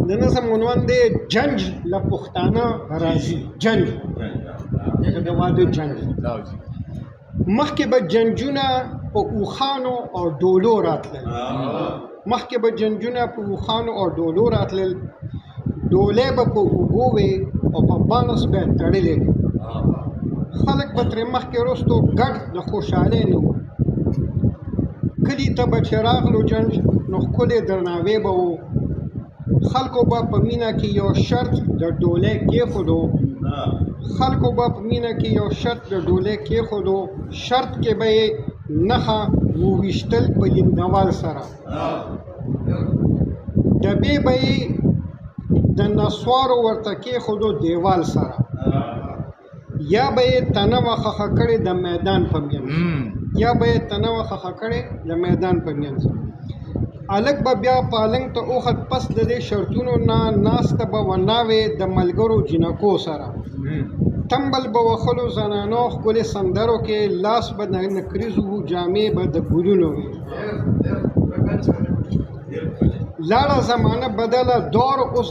د نظم عنوان دی جنج له پښتانه راځي. جنج د واده جنج. مخکې به جنجونه په اوښانو او ډولو راتلل. ډولۍ به په اوبو وې او په بانس به یې تړلې وې. خلک به ترې مخکې وروستو ګډ د خوشحالۍ نه وو. کلي ته به چې راغلو جنج نو ښکلی درناوی به و. خلکو به په مینه کې یو شرط د ډولۍ کېښودو. شرط کې به یې نښه وویشتل په لیندوال سره. ډبې به یې د نسوارو ورته کېښودو دیوال سره. یا به یې تنه وه ښخه کړې د میدان په منځ. هلک به بیا پالنګ ته اوخت پس د دې شرطونو نه. ناسته به وناوې د ملګرو جینکو سره. تمبل به وښلو زنانو ښکلې سندرو کې. لاس به د نکریزو وو جامې به د ګلونو وې. لاړه زمانه بدله دور اوس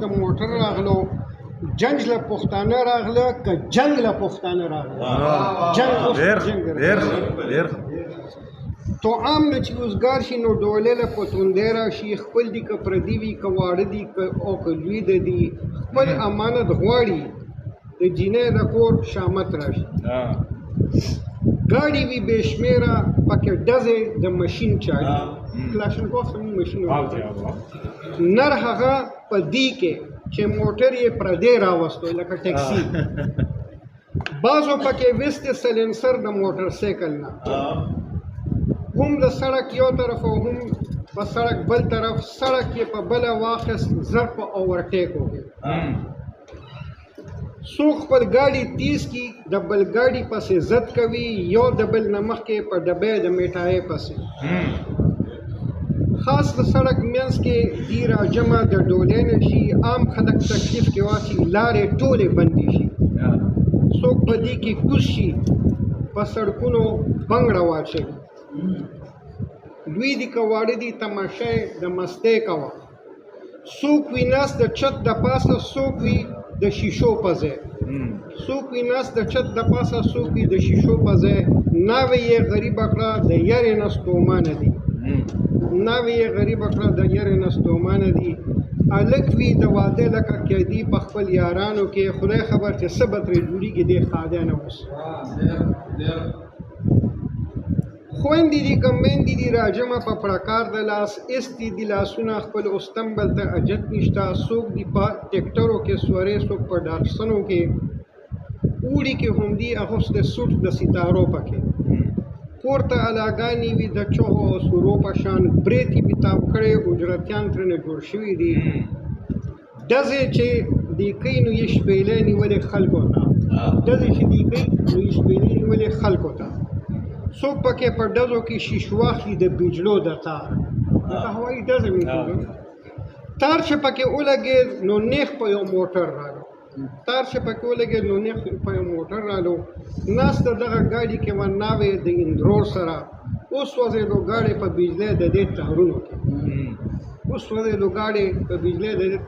د موټر راغلو. جنج له پښتانه راغله که جنگ له پښتانه راغله. تو عام نه چې روزګار شي نو ډولۍ له په توندۍ راشي. خپل دي که پردي وي که واړه دي او که لوی د دي. خپل امانت غواړي د جینۍ د کور شامت راشي. ګاډي وي بې شمېره پکې ډزې د مشین چاړي. کلاشینکوف زموږ مشین نر هغه په دې کې چې موټر یې پردی راوستو لکه ټیکسي. بعضو پکې ویستې سلنسر د موټر سایکل نه. هم د سړک یو طرف او هم په سړک بل طرف. سړک یې په بله واخیست زر په اوورټیکو کې. څوک خپل ګاډي تیز کی د بل ګاډي پسې زد کوي. یو د بل نه مخکې په ډبې د میټایې پسې. خاص د سړک منځ کې دی راجمع د ډولۍ نه شي. عام خلک تکلیف کې واچي لارې ټولې بندې شي. څوک په دې کې کوز شي په سړکونو بنګړه واچوي. لوی دي که واړه دي تماشې د مستۍ کوه. څوک وي ناست د چت د پاسه څوک وي د شیشو په ځای. ناوې یې غریبه کړه د یارې نه ستومانه دي. هلک وي د واده لکه قیدي په خپل یارانو کې. خدای خبر چې څه به ترې جوړېږي دې خادی نه اوس. خویندې دي که میندې دي راجمع په پړکار د لاس. ایستي دي لاسونه خپل استنبل ته اجت نشته. څوک دي په ټیکټرو کې سورې څوک په ډاټسنو کې. اوړي کې هم دي اغوستې سوټ د ستارو پکې. پورته علاګانې وي د چغو او سورو په شان. برېتې وي تاو کړی اجرتیان ترېنه جوړ شوي دي. ډزې چې دی کوي نو یې شپېلۍ نیولې خلکو ته. څوک پکې په ډزو کې شیشه واخلي د بجلو د تار. لکه هوایي ډزې مې کېږي. تار چې پکې ولګېد نو نیغ په یو موټر رالو. ناسته دغه ګاډي کې وناوې د اندرور سره. اوس وځېدو ګاډی په بجلۍ د دې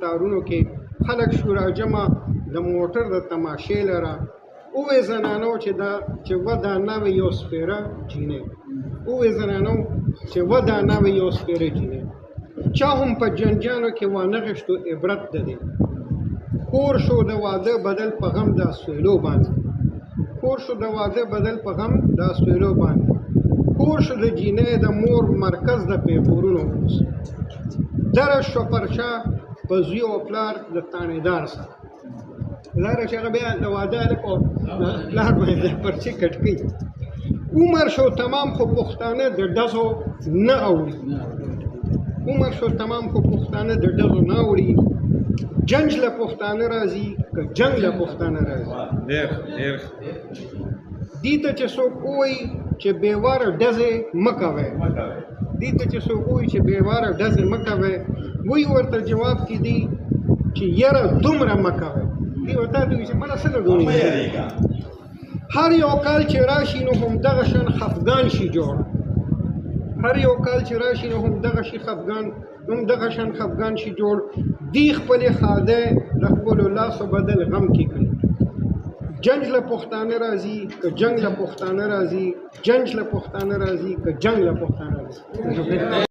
تارونو کې. خلک شو راجمع د موټر د تماشې لره. اوې زنانو چې و دا ناوې یو سپېره جینۍ. چا هم په جنجانو کې وانغښتو عبرت د دې. کور شو د واده بدل په غم د اسویلو باندې. کور شو د جینۍ د مور مرکز د پیغورونو اوس. دره شو پر شا په زوی او پلار د تانیدار سره. لاره چې هغه بیا د واده هلک او پلار باندې پرچې کټ کوي. عمر شو تمام خو پښتانه د ډزو نه اوړي. جنج له پښتانه راځي که جنگ له پښتانه راځي. دې ته چې څوک ووایي چې بېواره ډزې مه کوئ. وایي ورته جواب کې دي چې یاره دومره مه کوئ. دې ورته دوی چې مله څنګه ډوډۍ هر یو کال چې راشي نو همدغه شان خفګان شي جوړ. هر یو کال چې راشي نو هم دغه شي خفګان هم دغه شان خفګان شي جوړ دی خپلې خاده له خپلو لاسو بدل غم کې کړي جنج له پښتانه راځي که جنگ له پښتانه راځي جنج له پښتانه راځي که جنگ له پښتانه راځي